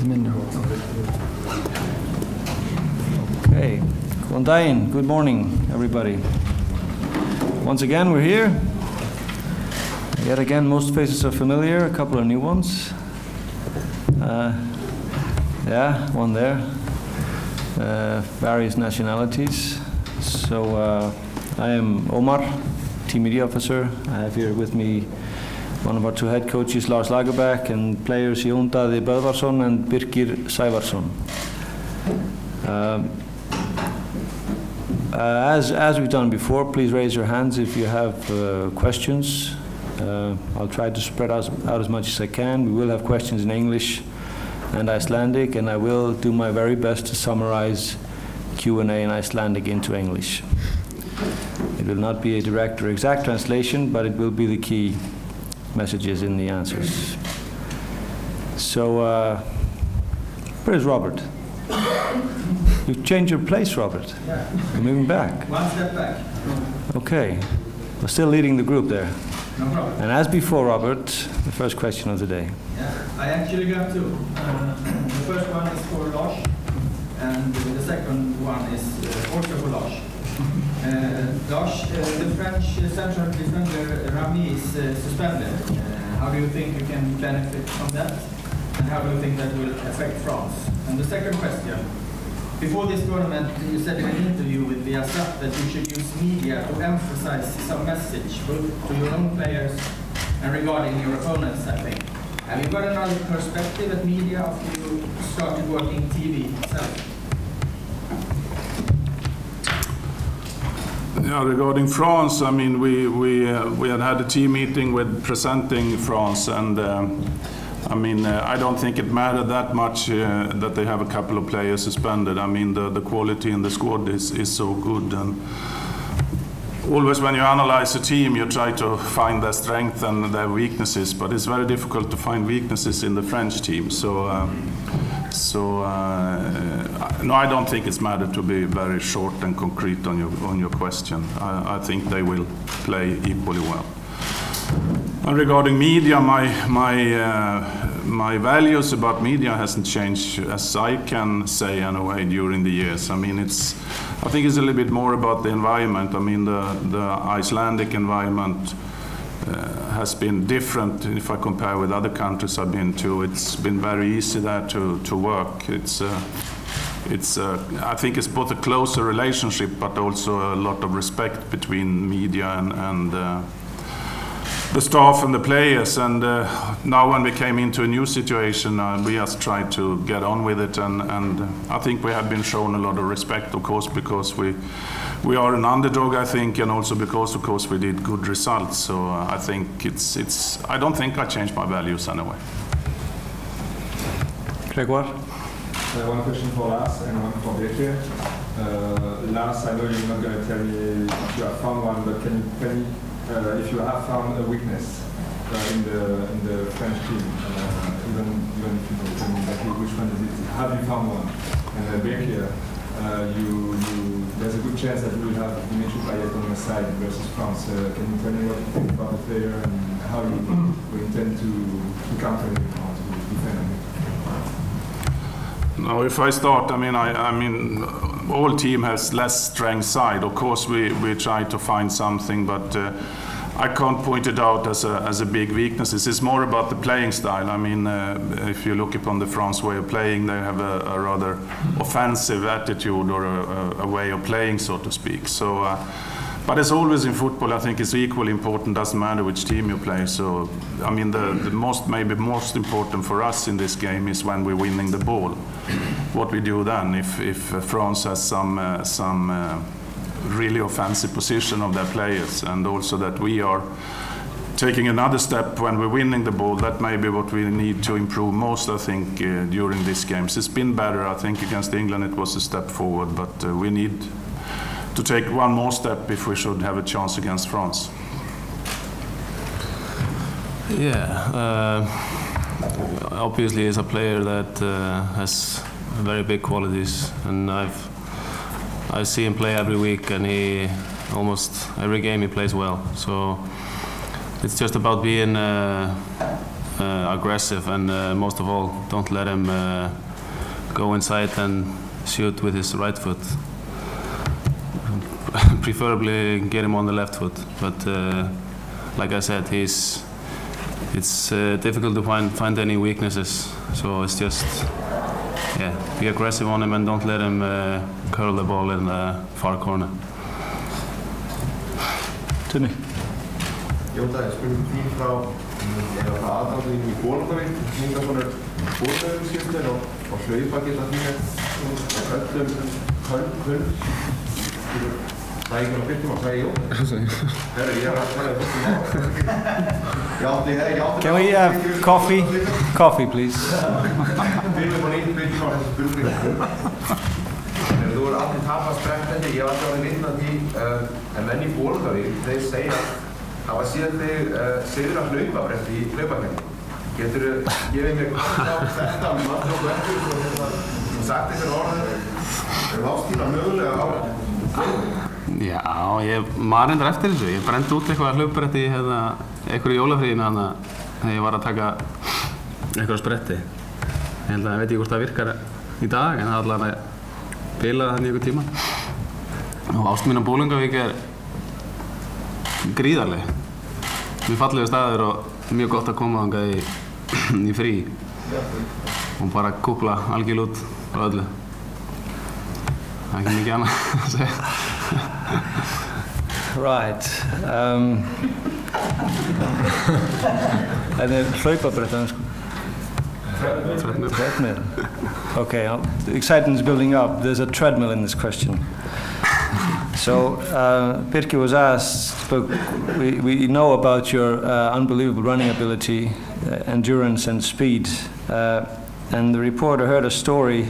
Okay, góðan daginn, good morning everybody. Once again we're here. Yet again most faces are familiar, a couple of new ones. Yeah, one there. Various nationalities. So I am Omar, team media officer. I have here with me one of our two head coaches, Lars Lagerbäck, and players Jón Daði Böðvarsson and Birkir Sævarsson. As we've done before, please raise your hands if you have questions. I'll try to spread out as much as I can. We will have questions in English and Icelandic, and I will do my very best to summarize Q&A in Icelandic into English. It will not be a direct or exact translation, but it will be the key messages in the answers. So, where's Robert? You've changed your place, Robert. Yeah. You're moving back. One step back. Okay. We're still leading the group there. No problem. And as before, Robert, the first question of the day. Yeah, I actually got two. The first one is for Lars, and the second one is also for Lars. Lars, the French central defender Rami is suspended. How do you think you can benefit from that? And how do you think that will affect France? And the second question, before this tournament, you said in an interview with Viasat that you should use media to emphasize some message, both to your own players and regarding your opponents, I think. Have you got another perspective at media after you started working TV itself? Yeah, regarding France, I mean, we had a team meeting with presenting France, and I mean, I don't think it mattered that much that they have a couple of players suspended. I mean, the quality in the squad is so good, and always when you analyze a team, you try to find their strengths and their weaknesses, but it's very difficult to find weaknesses in the French team. So, no, I don't think it's mattered to be very short and concrete on your question. I think they will play equally well. And regarding media, my values about media hasn't changed, as I can say anyway, during the years. I mean, I think it's a little bit more about the environment. I mean, the Icelandic environment has been different if I compare with other countries I've been to. It's been very easy there to work. I think it's both a closer relationship, but also a lot of respect between media and the staff and the players. And now when we came into a new situation, we just tried to get on with it, and I think we have been shown a lot of respect, of course, because we are an underdog, I think, and also because, of course, we did good results. So I think I don't think I changed my values anyway. Gregor? One question for Lars and one for Birkir. Lars, I know you're not going to tell me if you have found one, but can you tell me if you have found a weakness in the French team, even if you don't tell me exactly which one is it? Have you found one? And Birkir, there's a good chance that you will have Dimitri Payet on your side versus France. Can you tell me what you think about the player and how you intend to counter him or to defend him? Now, if I start, I mean, all team has less strength side. Of course, we try to find something, but I can't point it out as a big weakness. It's more about the playing style. I mean, if you look upon the France way of playing, they have a rather offensive attitude or a way of playing, so to speak. So, but as always in football, I think it's equally important. Doesn't matter which team you play. So, I mean, maybe most important for us in this game is when we're winning the ball. What we do then, if France has some really offensive position of their players, and also that we are taking another step when we're winning the ball, that may be what we need to improve most, I think, during these games. It's been better, I think, against England it was a step forward, but we need to take one more step if we should have a chance against France. Yeah, obviously he's a player that has very big qualities, and I see him play every week, and he almost every game he plays well. So it's just about being aggressive, and most of all, don't let him go inside and shoot with his right foot. Preferably get him on the left foot, but like I said, it's difficult to find any weaknesses. So it's just, yeah, be aggressive on him and don't let him curl the ball in the far corner. Tunni. Jóta, ég spurði þín frá aðdáðin í Bolungarvík, hingað svona bólöfumskiptin og hlaupa geta þín öllum hönd. Það ekki að byrjum að segja Jóta. Herri, ég að fara Can we have coffee? Coffee, please. Byrjum á nýtt byrjum á þessu spurningu. Þú allir tapast sprengtandi, ég var alltaf að vinna því en menn í Bolungarvík, þeir segja hafa síðan þig sigra hlaupabretti í hlaupakefni. Geturðu gefið mér á þetta maður og verður og sagt ykkur orður ástíla mögulega á Já, ég man reyndar eftir þessu. Ég brendi út eitthvað hlaupabretti í einhverju jólafríinu þegar ég var að taka einhverja spretti. Ég held að ég veit ekki hvort það virkar í dag, en það allavega bilaði þannig í einhver tíma. Og ást mín á Bolungarvík gríðarleg. Mjög fallegur staður og mjög gott að koma þangað í frí og bara kúpla algjörlega út á öllu. Það ekki mikið annað að segja. Right. En hlaupabrett á ensku? Treadmill. Okay, the excitement is building up. There's a treadmill in this question. So Birkir was asked, but we know about your unbelievable running ability, endurance and speed. And the reporter heard a story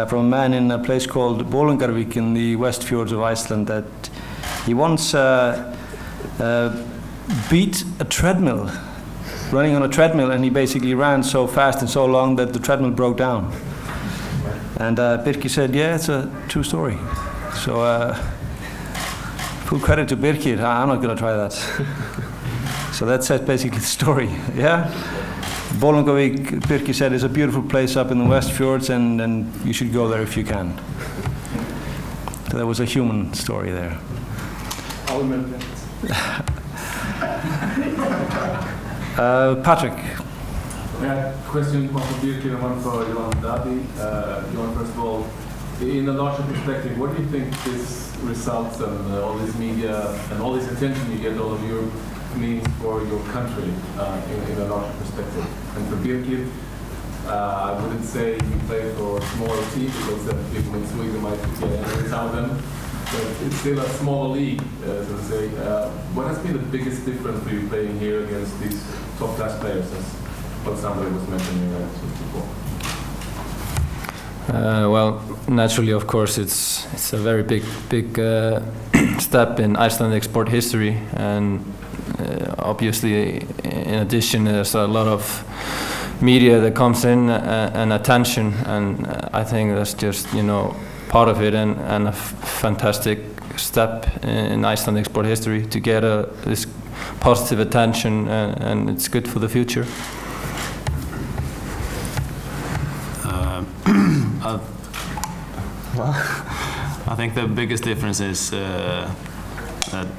from a man in a place called Bolungarvík in the West Fjords of Iceland that he once beat a treadmill, running on a treadmill, and he basically ran so fast and so long that the treadmill broke down. And Birkir said, yeah, it's a true story. So full credit to Birkir. I'm not going to try that. So that's basically the story. Yeah? Bolungarvík, Birkir said, is a beautiful place up in the West Fjords, and you should go there if you can. So there was a human story there. Patrick. Yeah, question, one for Birkir and one for Johan Dadi. Johan, first of all, in a larger perspective, what do you think this results and all this media and all this attention you get all of Europe means for your country in a larger perspective? And for Birkir, I wouldn't say you play for a smaller team because people in Sweden might get anything out of them, but it's still a smaller league, so to say. What has been the biggest difference for you playing here against these top-class players, as what somebody was mentioning before? Well, naturally, of course, it's a very big step in Icelandic sport history, and obviously, in addition, there's a lot of media that comes in and attention, and I think that's just part of it, and a fantastic step in Icelandic sport history to get this positive attention, and it's good for the future. I think the biggest difference is that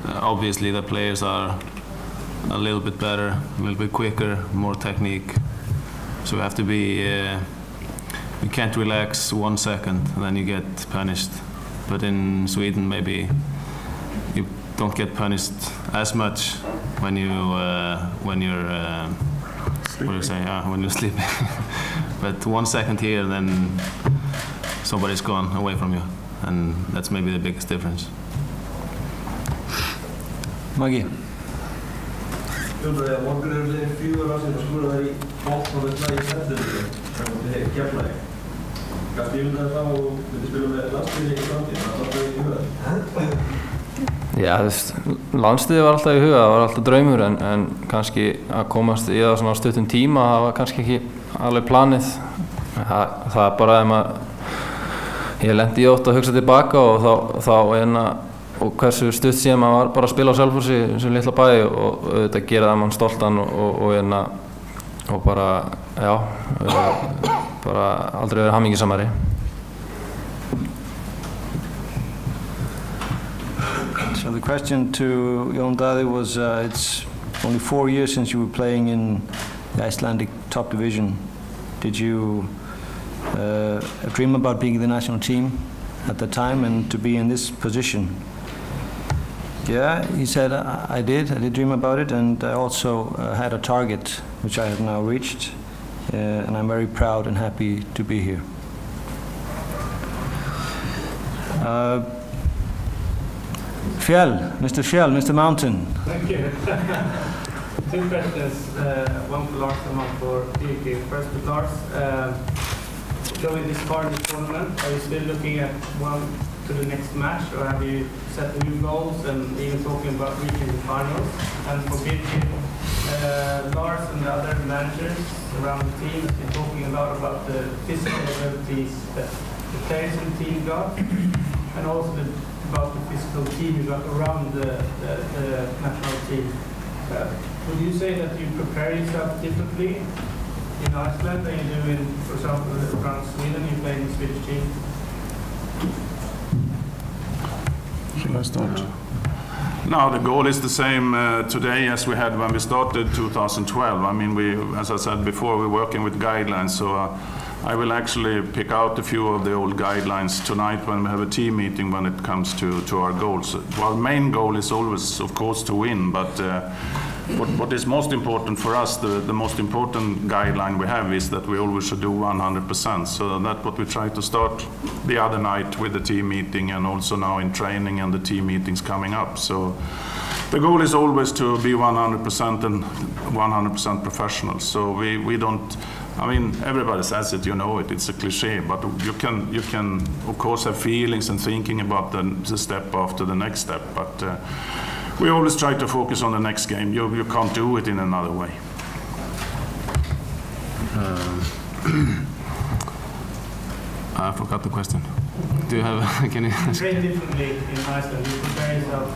obviously the players are a little bit better, a little bit quicker, more technique. So you have to be, you can't relax 1 second and then you get punished. But in Sweden maybe you don't get punished as much when you're when you're sleeping. But 1 second here, then somebody's gone away from you, and that's maybe the biggest difference. Maggie. Morgun eru liðin 4 ár síðan og skoraði í botnvöldna í september þannig að Keflavík. Kannski ímyndaði það og myndi spila með landsliði í framtíðinni, það var alltaf í huga? Já, landsliði var alltaf í huga, það var alltaf draumur, en kannski að komast í það svona á stuttum tíma, það var kannski ekki alveg planið. Það er bara ég lendi í ótt að hugsa tilbaka og þá og hversu stutt síðan maður var bara að spila á Selfossi sem litla bæ og auðvitað gera það mann stoltan og og bara, já, bara aldrei verið hamingjusamari. So the question to Jón Daði was, it's only 4 years since you were playing in the Icelandic top division. Did you dream about being in the national team at the time and to be in this position? Yeah, he said, I did dream about it, and I also had a target which I have now reached, and I'm very proud and happy to be here. Mr. Fjell, Mr. Mountain. Thank you. Two questions, one for Lars and one for Birgir. First with Lars, going this far in the tournament, are you still looking at one to the next match, or have you set new goals and even talking about reaching the finals? And for Birgir, Lars and the other managers around the team have been talking a lot about the physical abilities that the players in the team got, and also about the physical team you got around the national team. Would you say that you prepare yourself differently in Iceland than you do in, for example, around Sweden? You play in the Swedish team. Shall I start? No, the goal is the same today as we had when we started 2012. I mean, as I said before, we're working with guidelines, so I will actually pick out a few of the old guidelines tonight when we have a team meeting when it comes to our goals. Our main goal is always, of course, to win, but what is most important for us, the most important guideline we have is that we always should do 100%. So that's what we try to start the other night with the team meeting, and also now in training and the team meetings coming up. So the goal is always to be 100% and 100% professional. So we don't, I mean, everybody says it, you know it, it's a cliche, but you can of course have feelings and thinking about the step after the next step, but we always try to focus on the next game. You can't do it in another way. I forgot the question. Do you have, can you? Very differently in Iceland. You prepare yourself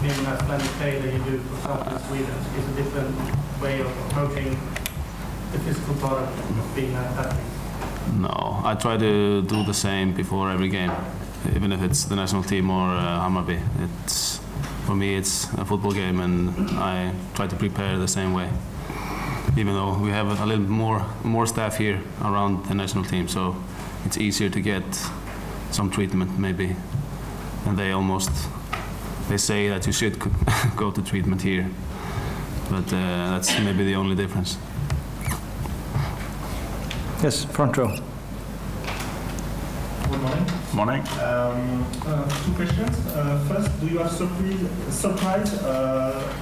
being an Icelandic player than you do, for example, in Sweden. It's a different way of approaching the physical part of being an athlete. No, I try to do the same before every game, even if it's the national team or Hammarby. For me, it's a football game, and I try to prepare the same way. Even though we have a little more staff here around the national team, so it's easier to get some treatment maybe. And they say that you should go to treatment here, but that's maybe the only difference. Yes, front row. Good morning. Morning. Two questions. First, do you have surprise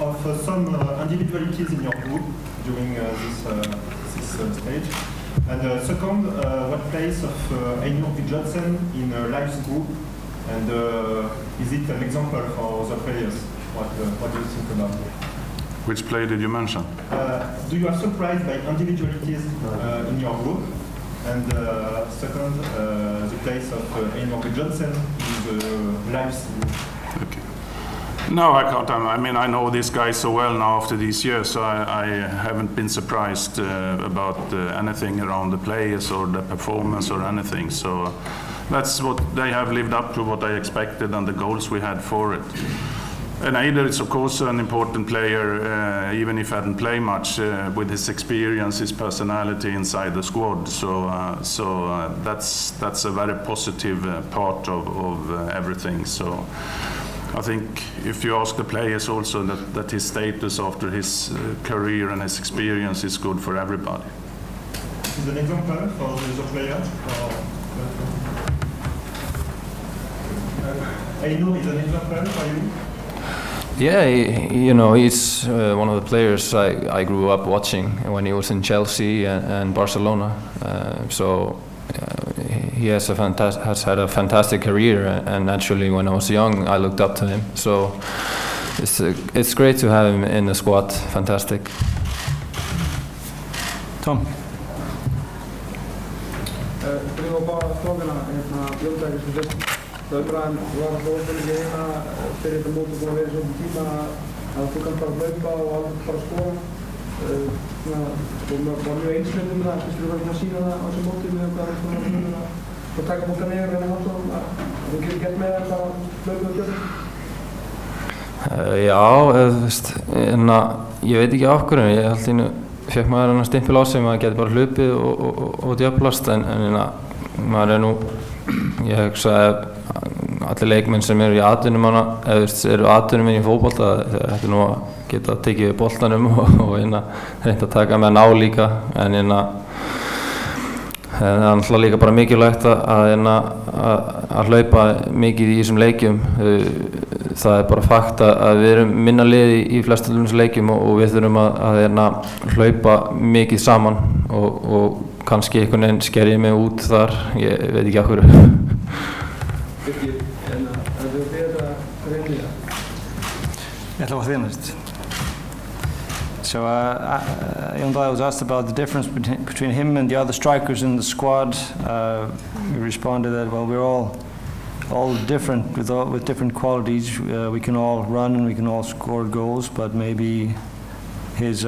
of some individualities in your group during this stage? And second, what place of Einar Johnson in Life's group? And is it an example for other players? What do you think about it? Which player did you mention? Do you have surprised by individualities in your group? And second, the place of Einar Johnson in the Life's group. Okay. No, I can't. I mean, I know this guy so well now after these years, so I haven't been surprised about anything around the players or the performance or anything. So that's what they have lived up to, what I expected, and the goals we had for it. And Einar is of course an important player, even if he hadn't played much, with his experience, his personality inside the squad. So that's a very positive part of everything. So I think if you ask the players also that his status after his career and his experience is good for everybody. Is an example for the other players? Einar is an example for you? Yeah, you know, he's one of the players I grew up watching when he was in Chelsea and Barcelona. So he has had a fantastic career, and naturally, when I was young, I looked up to him. So it's great to have him in the squad. Fantastic. Tom. Det var bara frågorna umræðan var að bóðfélagi heima fyrir þetta mót og búin að vera í svona tíma að þú kannt bara hlaupa og alveg bara skora. var mjög einsleitur með það, finnst þú verið að sína það á þessu móti með hvað að taka bóltan yfir en að halda að þú getur gert með það bara hlaupið og gjörðu? Já, ég veit ekki af hverju, ég held að fekk maður hann stimpil á sig, maður geti bara hlaupið og djöflast, en maður nú, ég hugsa að allir leikmenn sem eru í atvinnum eru atvinnumenn í fótbolta, þetta nú að geta tekið boltanum og reynda að taka með ná líka, en það er alltaf líka bara mikilvægt að hlaupa mikið í þessum leikjum. Það er bara fakt að við erum minna liði í flestum þessum leikjum og við þurfum að hlaupa mikið saman og kannski einhvern veginn sker ég mig út þar, ég veit ekki af hverju. So even though I was asked about the difference between him and the other strikers in the squad, we responded that, well, we're all different with different qualities. We can all run and we can all score goals, but maybe his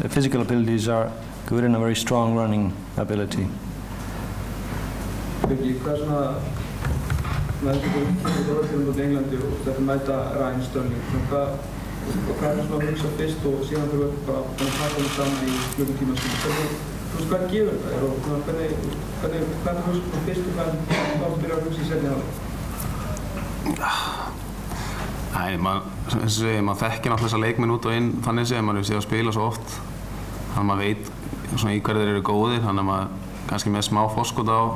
physical abilities are good and a very strong running ability. Og hvað svona að hugsa fyrst og síðan þurfum við bara að taka það saman í klukkutíma skil. Hvað gefur þetta og hvernig hugsa fyrst og hvað byrjar að hugsa í seinni hálfleik? Maður þekkir náttúrulega þessa leikmenn út og inn þannig séð, maður hefur séð að spila svo oft, þannig að maður veit svona í hverju þeir eru góðir, þannig að maður kannski með smá forskot á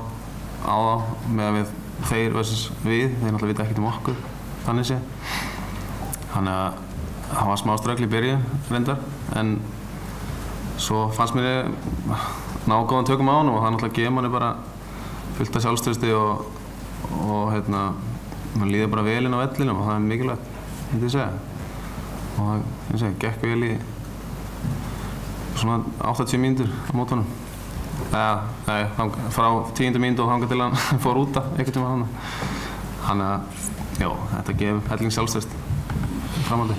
þá meðan við þeir versus við, þeir náttúrulega vita ekkert okkur þannig séð. Þannig að það var smá ströggl í byrjun reyndar, en svo fannst mér ég ná góðan tökum á hann og það náttúrulega gefur manni bara fullt af sjálfstrausti og maður líður bara vel inn á vellinum og það er mikilvægt, myndi ég segja. Og það gekk vel í svona 80 mínútur á mótunum. Frá 10. mínútu og þangað til hann fór út af einhvern tíma þannig. Þannig að, já, þetta gefur helling sjálfstraust framhaldi.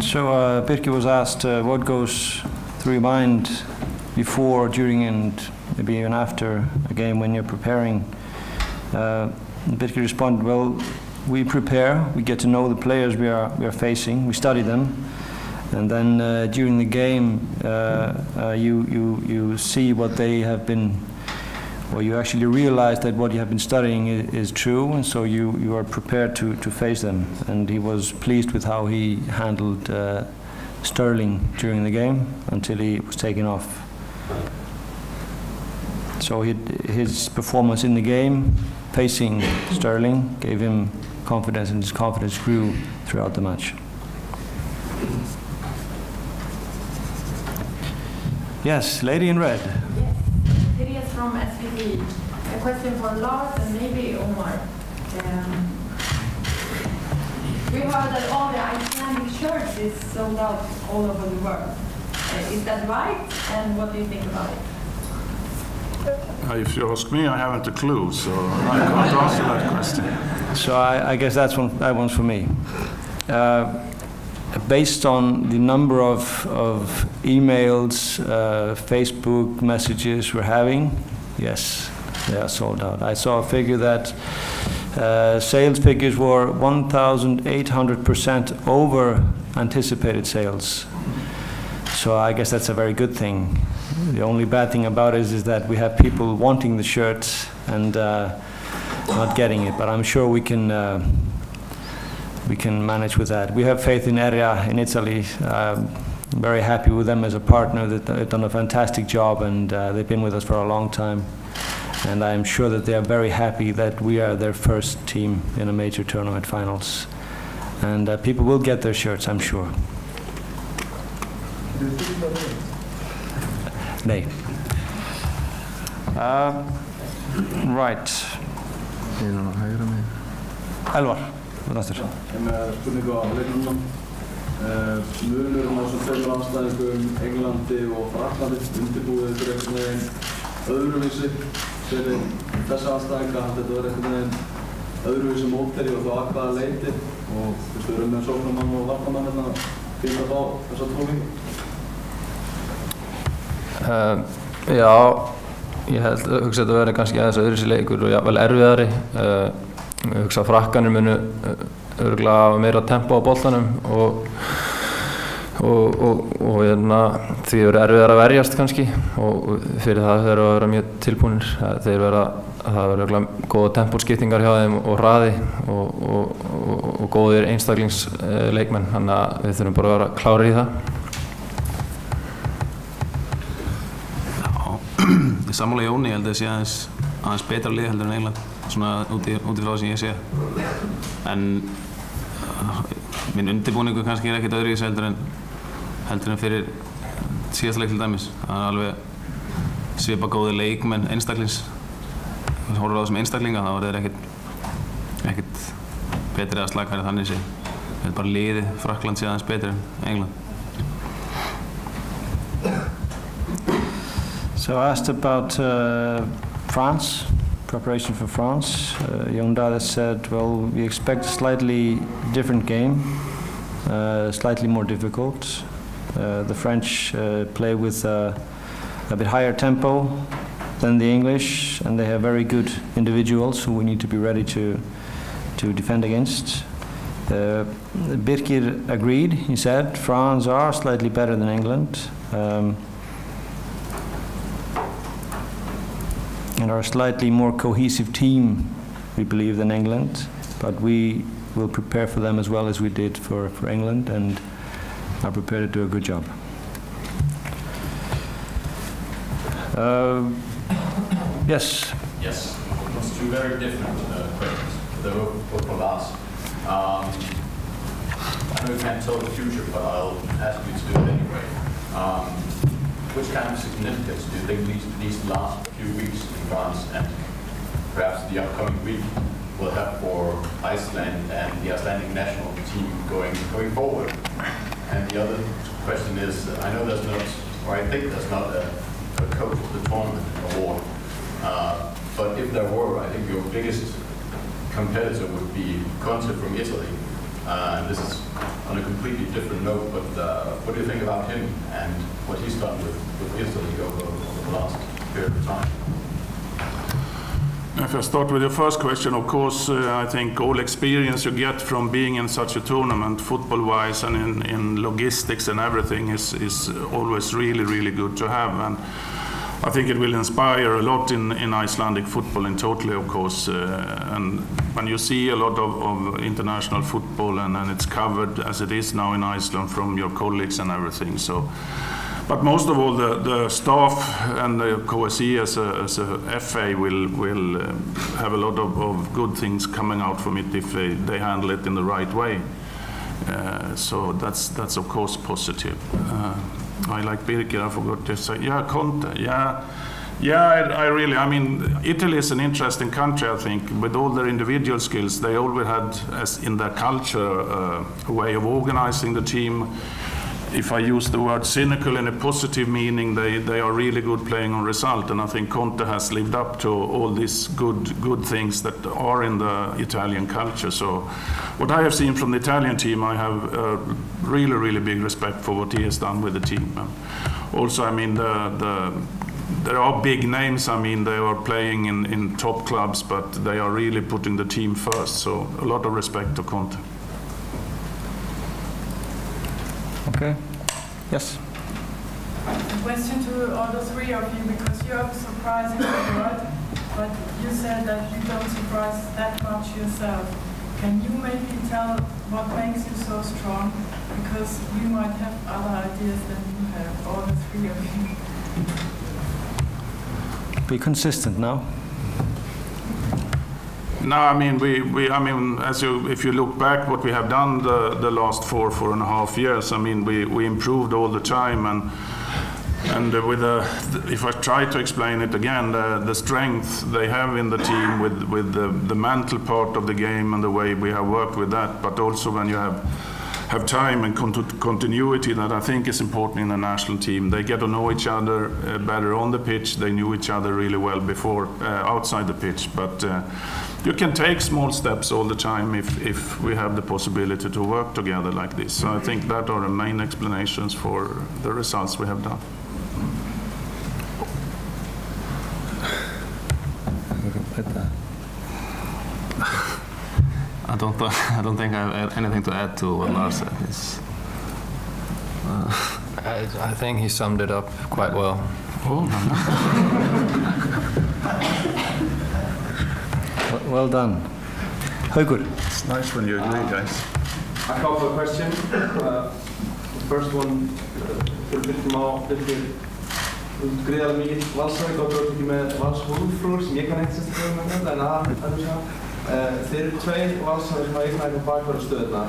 So Birkir was asked what goes through your mind before, during and maybe even after a game when you're preparing. Birkir responded, well, we prepare, we get to know the players we are facing, we study them, and then during the game you see what they have been, or you actually realize that what you have been studying is true, and so you are prepared to face them. And he was pleased with how he handled Sterling during the game until he was taken off. So his performance in the game, facing Sterling, gave him confidence, and his confidence grew throughout the match. Yes, lady in red. Therese from SVT. A question for Lars and maybe Omar. We heard that all the Icelandic shirts is sold out all over the world. Is that right? And what do you think about it? If you ask me, I haven't a clue, so I can't answer that question. So I guess that one's for me. Based on the number of emails, Facebook messages we're having, yes, they are sold out. I saw a figure that sales figures were 1,800% over anticipated sales. So I guess that's a very good thing. The only bad thing about it is that we have people wanting the shirts and not getting it, but I'm sure we can manage with that. We have faith in Erja in Italy. I'm very happy with them as a partner. They've done a fantastic job, and they've been with us for a long time. And I'm sure that they are very happy that we are their first team in a major tournament finals. And people will get their shirts, I'm sure. Nej. Right. Elvar. Spurning á leikmönnum. Munurinn á svo tveimur andstæðingum, Englandi og Fraklandi, undirbúið ykkur einhvern veginn öðruvísi fyrir þessa andstæðinga, þetta var einhvern veginn öðruvísi mótherji og þá að hvaða leyti og við erum með sóknarmann og varnarmann hérna spila þá þessa tónleika? Já, ég hugsa að þetta verði kannski aðeins öðruvísi leikur og jafnvel erfiðari. Ég hugsa að frakkanir munu örugglega hafa meira tempo á boltanum og því verður erfiðar að verjast kannski og fyrir það þeir eru að vera mjög tilbúnir. Það verður góða tempóskiptingar hjá þeim og hraði og góðir einstaklingsleikmenn, þannig að við þurfum bara að vera klárir í það. Ég sammála Jóni, ég held að það sé aðeins betra lið heldur en England, svona út í frá það sem ég sé. En minn undirbúningu kannski ekkert öðruvísi heldur en fyrir síðasta leik til dæmis. Það alveg svipa góði leikmenn einstaklings. Ef við horfum á það sem einstaklinga þá er þeir ekkert betri að slagfæri þannig sé. Það er bara liðið, Frakkland sé aðeins betri en England. So I asked about France, preparation for France. Jon Dahle said, well, we expect a slightly different game, slightly more difficult. The French play with a bit higher tempo than the English, and they have very good individuals who we need to be ready to defend against. Birkir agreed. He said France are slightly better than England. And are a slightly more cohesive team, we believe, than England, but we will prepare for them as well as we did for England, and are prepared to do a good job. Yes? Yes, it was two very different questions. They were for Lars. I know you can't tell the future, but I'll ask you to do it anyway. Which kind of significance do you think these last few weeks in France and perhaps the upcoming week will have for Iceland and the Icelandic national team going forward? And the other question is, I know there's not, or I think there's not a coach of the tournament award, but if there were, I think your biggest competitor would be Conte from Italy. And this is on a completely different note, but what do you think about him and what he's done with Italy over the last period of time? If I start with your first question, of course, I think all experience you get from being in such a tournament, football-wise and in logistics and everything, is always really, really good to have. And I think it will inspire a lot in Icelandic football in totally, of course. And when you see a lot of international football and it's covered as it is now in Iceland from your colleagues and everything. So, but most of all, the staff and the KSI as a FA will have a lot of good things coming out from it if they handle it in the right way. So that's of course positive. I like Birkir, I forgot to say. Yeah, Conte, I mean, Italy is an interesting country, I think. With all their individual skills, they always had, as in their culture, a way of organizing the team. If I use the word cynical in a positive meaning, they are really good playing on result, and I think Conte has lived up to all these good things that are in the Italian culture. So what I have seen from the Italian team, I have really, really big respect for what he has done with the team. Also, I mean, there are big names. I mean, they are playing in top clubs, but they are really putting the team first. So a lot of respect to Conte. Okay. Yes. A question to all the three of you, because you are surprising the world, but you said that you don't surprise that much yourself. Can you maybe tell what makes you so strong? Because you might have other ideas than you have, all the three of you. Be consistent now. No, I mean, I mean, if you look back, what we have done the last 4.5 years, I mean, we improved all the time, and with if I try to explain it again, the strength they have in the team with the mental part of the game and the way we have worked with that, but also when you have have time and continuity that I think is important in a national team. They get to know each other better on the pitch. They knew each other really well before outside the pitch. But you can take small steps all the time if we have the possibility to work together like this. So I think that are the main explanations for the results we have done. I don't think I have anything to add to what Lars said. I think he summed it up quite well. Oh, Well done. Haukur. It's nice when you agree, guys. A couple of questions. The first one, greiðarlega mikið valsari, gott og ekki með valshúðfrúr sem ég kann ekki sérstaklega með þetta, en að sjá. Þeir eru tveir valsari sem hafa eignað bakvarðarstöðuna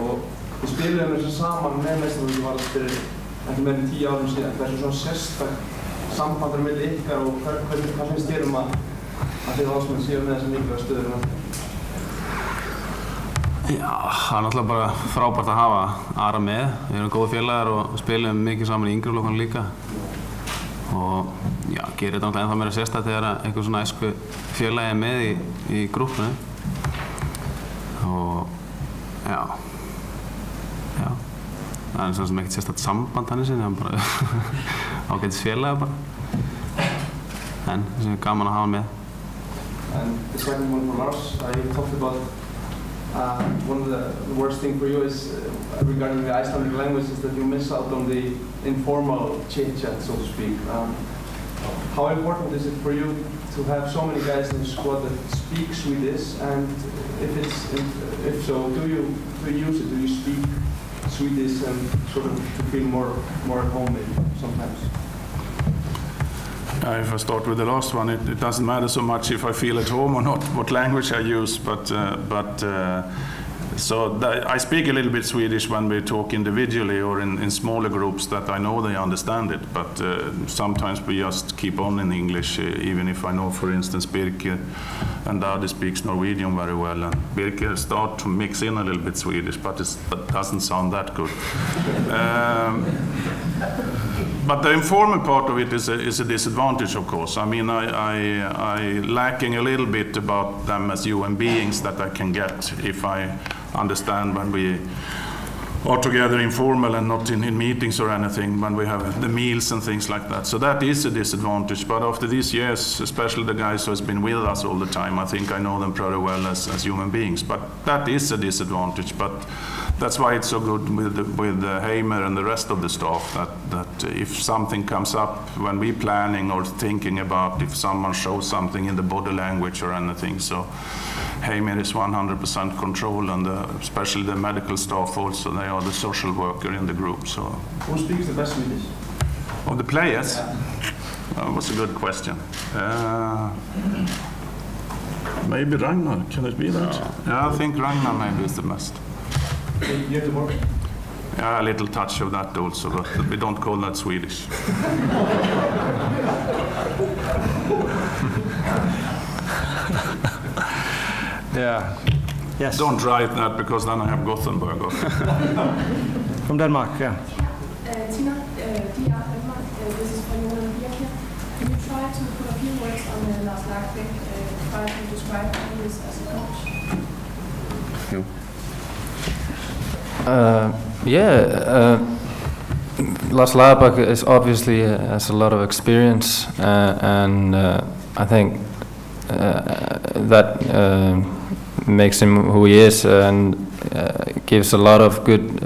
og við spilum þessu saman með meistaraflokki Vals fyrir ekki meira en 10 árum síðan. Hversu svona sérstakt samband milli ykkar og hvað finnst þér að þið valsmenn séu með þessa mikilvæga stöður? Já, það er náttúrulega bara frábært að hafa Ara með. Við erum góði félagar og spilum mikið saman í yngri flokkunum líka. Og já, gerir þetta náttúrulega ennþá meira sérstætt þegar einhver svona æsku félagi er með í grúppinu. Og já, það er svona sem ekkert sérstætt samband hann sinni, hann bara ágætis félagi bara. En það er gaman að hafa hann með. And the second one for Lars, you talked about one of the worst things for you is regarding the Icelandic language is that you miss out on the informal chit-chat, so to speak. How important is it for you to have so many guys in the squad that speak Swedish, and if so, do you use it? Do you speak Swedish and sort of to feel more at home sometimes? If I start with the last one, it doesn't matter so much if I feel at home or not, what language I use, so I speak a little bit Swedish when we talk individually or in smaller groups that I know they understand it, but sometimes we just keep on in English, even if I know, for instance, Birke and Dadi speaks Norwegian very well, and Birke start to mix in a little bit Swedish, but it doesn't sound that good. But the informal part of it is a disadvantage, of course. I mean, I lacking a little bit about them as human beings that I can get if I understand when we are together informal and not in meetings or anything, when we have the meals and things like that. So that is a disadvantage. But after these years, especially the guys who has been with us all the time, I think I know them pretty well as human beings. But that is a disadvantage. But that's why it's so good with Heimer and the rest of the staff that if something comes up when we're planning or thinking about if someone shows something in the body language or anything, so Heimer is 100% control, and especially the medical staff also, they are the social worker in the group. So who speaks the best Swedish? Of the players? That was a good question. Maybe Ragnar, can it be that? Yeah, I think Ragnar maybe is the best. You have to work? Yeah, a little touch of that also, but we don't call that Swedish. Yeah. Yes. Don't write that because then I have Gothenburg. From Denmark, yeah. Tina, DR Denmark, this is for Johan Birke. Can you try to put a few words on Lars Lagerbäck, try to describe who he is as a coach? Lars Lagerbäck is obviously has a lot of experience, and I think that makes him who he is, and gives a lot of good,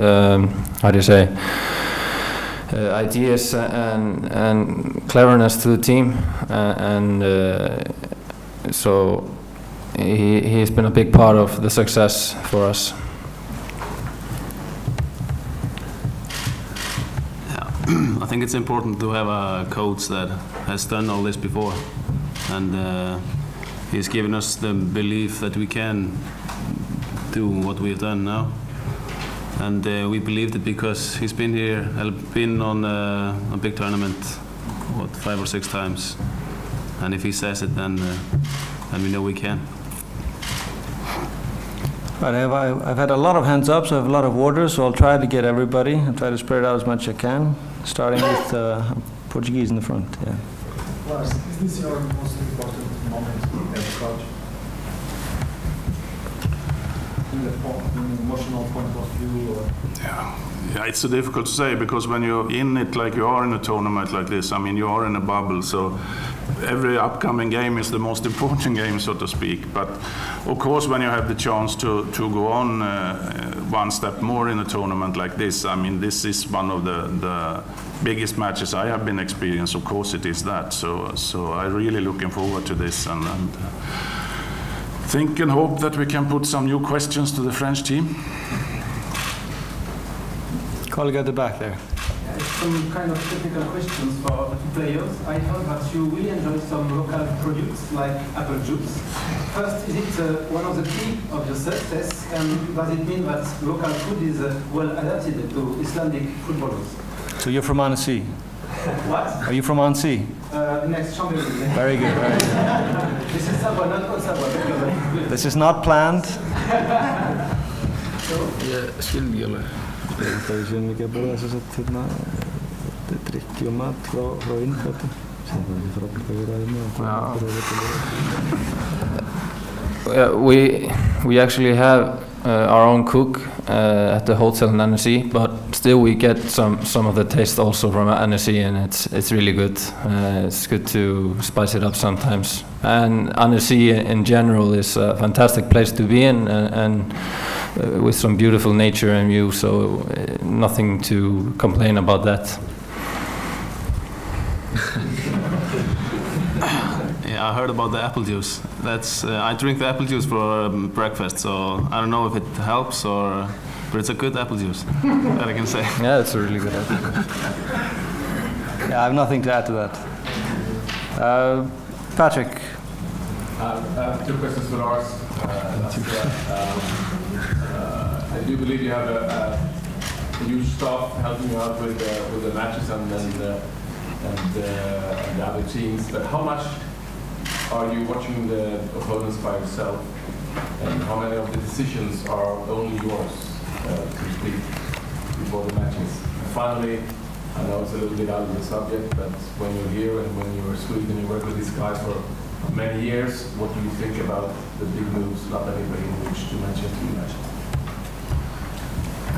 ideas and cleverness to the team, and so he's been a big part of the success for us. I think it's important to have a coach that has done all this before, and he's given us the belief that we can do what we've done now. And we believed it because he's been here, been on a big tournament, 5 or 6 times. And if he says it, then we know we can. Right, I've had a lot of hands up, so I have a lot of orders, so I'll try to get everybody. I'll try to spread it out as much as I can, starting with Portuguese in the front. Yeah. Lars, is this your most important moment as a coach? In the emotional point of view? Or? Yeah, it's so difficult to say, because when you're in it like you are in a tournament like this, I mean, you are in a bubble, so every upcoming game is the most important game, so to speak. But of course, when you have the chance to go on one step more in a tournament like this, I mean, this is one of the biggest matches I have been experienced. Of course, it is that. So I'm really looking forward to this, and think and hope that we can put some new questions to the French team. Colleague at the back there. Some kind of technical questions for the players. I heard that you really enjoy some local products like apple juice. First, is it one of the key of your success, and does it mean that local food is well adapted to Icelandic footballers? So you're from ANNECY? What? Are you from ANNEcy? Next Champions League. Very good, very good. This is Sabah, not called Sabah. This is not planned. Ég skil ekki alveg. Það er síðan ekki að borða þess að hérna drykki og mat frá innfættu. Sem það er frábært að vera inni. We actually have our own cook at the hotel in ANNECY, but still we get some of the taste also from ANNECY, and it's really good. It's good to spice it up sometimes. And ANNECY in general is a fantastic place to be in, and with some beautiful nature and view, so nothing to complain about that. Yeah, I heard about the apple juice. That's I drink the apple juice for breakfast, so I don't know if it helps or, but it's a good apple juice that I can say. Yeah, it's a really good apple juice. Yeah, I have nothing to add to that. Patrick. I have two questions for Lars. I do believe you have a huge staff helping you out with the matches and the other teams. But how much are you watching the opponents by yourself, and how many of the decisions are only yours, to speak, before the matches? And finally, I know it's a little bit out of the subject, but when you're here and when you're in Sweden, you work with these guys for many years, what do you think about the big moves, not anybody in which to mention two matches?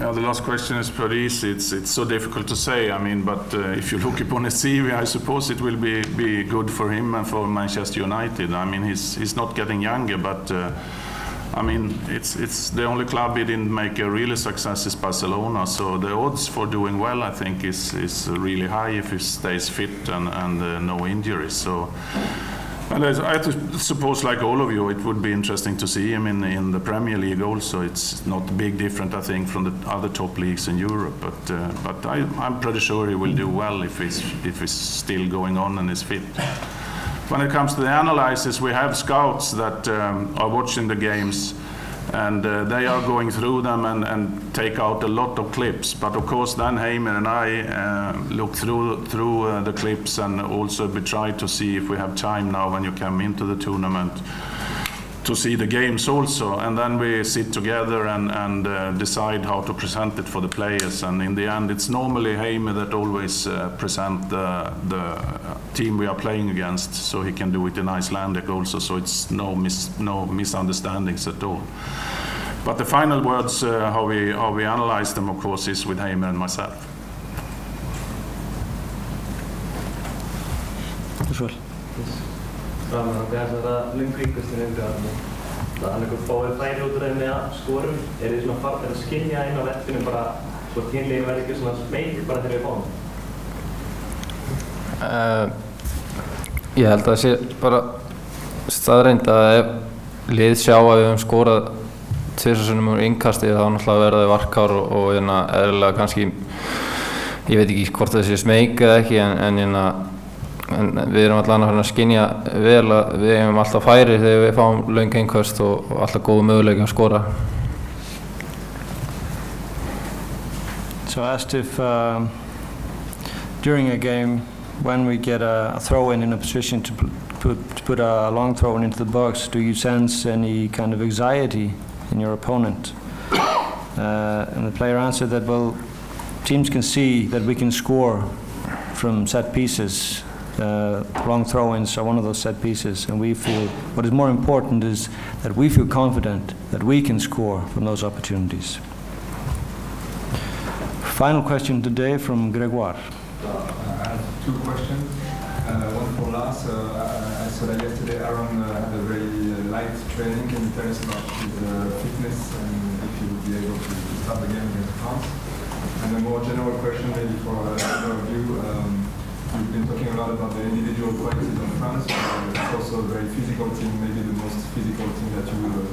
Yeah, the last question is pretty easy. It's so difficult to say. I mean, but if you look upon his CV, I suppose it will be good for him and for Manchester United. I mean, he's not getting younger, but I mean, it's the only club he didn't make a really success is Barcelona. So the odds for doing well, I think, is really high if he stays fit and no injuries. So. And I suppose, like all of you, it would be interesting to see him in the Premier League also. It's not a big difference, I think, from the other top leagues in Europe. But I'm pretty sure he will do well if he's still going on and is fit. When it comes to the analysis, we have scouts that are watching the games, and they are going through them and take out a lot of clips. But of course, then Heimer and I look through the clips, and also we try to see if we have time now when you come into the tournament to see the games also. And then we sit together and decide how to present it for the players. And in the end, it's normally Heimer that always present the team we are playing against, so he can do it in Icelandic also, so it's no misunderstandings at all. But the final words, how we analyze them, of course, is with Heimer and myself. Framan okkar þessara löngu ykkustin það er einhver fáið færi út úr þeim með skorum. Þið svona farnir að skilja inn á vettinu bara svo hinlegin verði ekki svona smeyk bara þegar við fáum? Ég held að það sé bara staðreynd að ef lið sjá að við höfum skorað tvisvarsinnum úr innkasti, þá náttúrulega verða þau varkár og eðlilega kannski, ég veit ekki hvort það sé smeyk eða ekki, en við erum allan að skynja vel að við hefum alltaf færi þegar við fáum löng innköst og alltaf góðu möguleiki að skora. So I asked if during a game, when we get a throw-in in a position to put a long throw-in into the box, do you sense any kind of anxiety in your opponent. And the player answered that, well, teams can see that we can score from set pieces. Long throw-ins are one of those set pieces, and we feel what is more important is that we feel confident that we can score from those opportunities. Final question today from Gregoire. I have two questions. One for Lars. I saw that yesterday Aaron had a very light training. Can you tell us about his fitness and if he would be able to start the game against France? And a more general question maybe for either of you. You've been talking a lot about the individual qualities of France. It's also a very physical team, maybe the most physical team that you will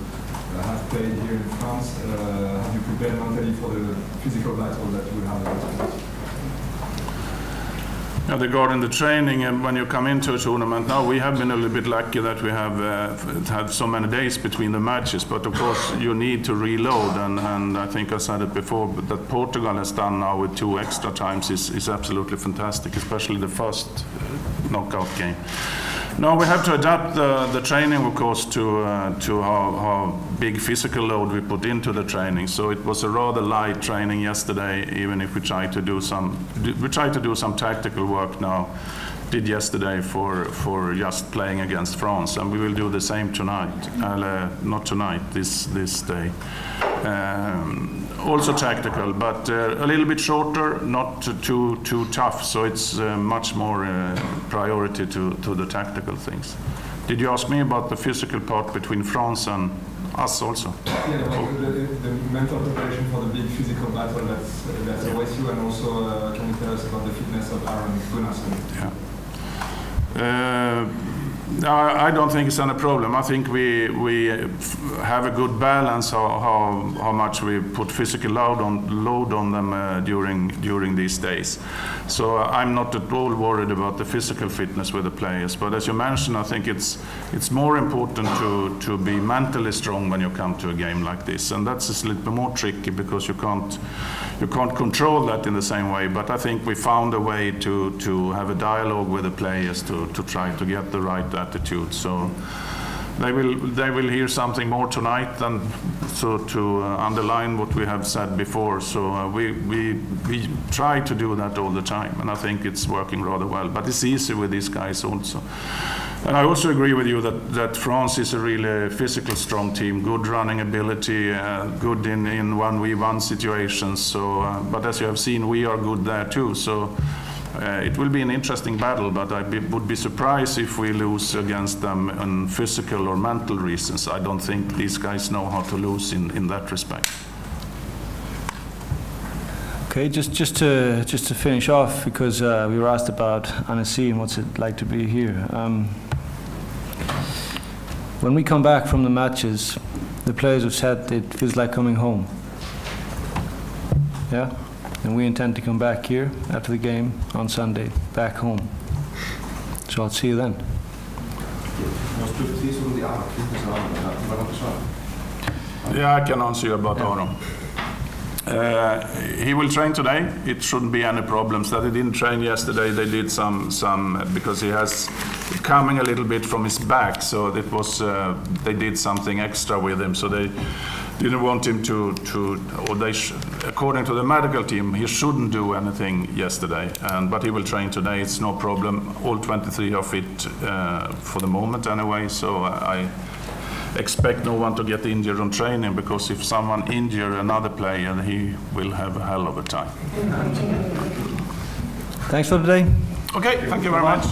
have played here in France. Have you prepared mentally for the physical battle that you will have against France? Yeah, regarding the training, and when you come into a tournament now, we have been a little bit lucky that we have had so many days between the matches. But of course, you need to reload, and I think I said it before, but that Portugal has done now with 2 extra times is absolutely fantastic, especially the first knockout game. No, we have to adapt the training, of course, to how big physical load we put into the training. So it was a rather light training yesterday, even if we try to do some tactical work now. Did yesterday for just playing against France, and we will do the same tonight. Not tonight, this day. Also tactical, but a little bit shorter, not too tough. So it's much more priority to the tactical things. Did you ask me about the physical part between France and us also? Yeah, the mental preparation for the big physical battle that's awaits you, and also can you tell us about the fitness of Aaron Gunnarsson? Yeah. I don't think it's any problem. I think we have a good balance how much we put physical load on them during these days. So I'm not at all worried about the physical fitness with the players. But as you mentioned, I think it's more important to be mentally strong when you come to a game like this, and that's a little bit more tricky because you can't control that in the same way. But I think we found a way to have a dialogue with the players to try to get the right attitude. So they will hear something more tonight than to underline what we have said before. So we try to do that all the time, and I think it's working rather well. But it's easy with these guys also. And I also agree with you that France is a really physical strong team, good running ability, good in 1v1 situations. So, but as you have seen, we are good there too. So it will be an interesting battle, but I would be surprised if we lose against them on physical or mental reasons. I don't think these guys know how to lose in that respect. Okay, just to finish off, because we were asked about ANNECY and what's it like to be here. When we come back from the matches, the players have said it feels like coming home. Yeah, and we intend to come back here after the game on Sunday, back home. So I'll see you then. Yeah, I can answer you about Aron. He will train today. It shouldn't be any problems. That he didn't train yesterday, they did some because he has coming a little bit from his back, so it was they did something extra with him. So they didn't want him according to the medical team, he shouldn't do anything yesterday. But he will train today. It's no problem. All 23 are fit for the moment anyway. So I expect no one to get injured on training, because if someone injures another player, he will have a hell of a time. Thanks for today. Okay, thank you very much.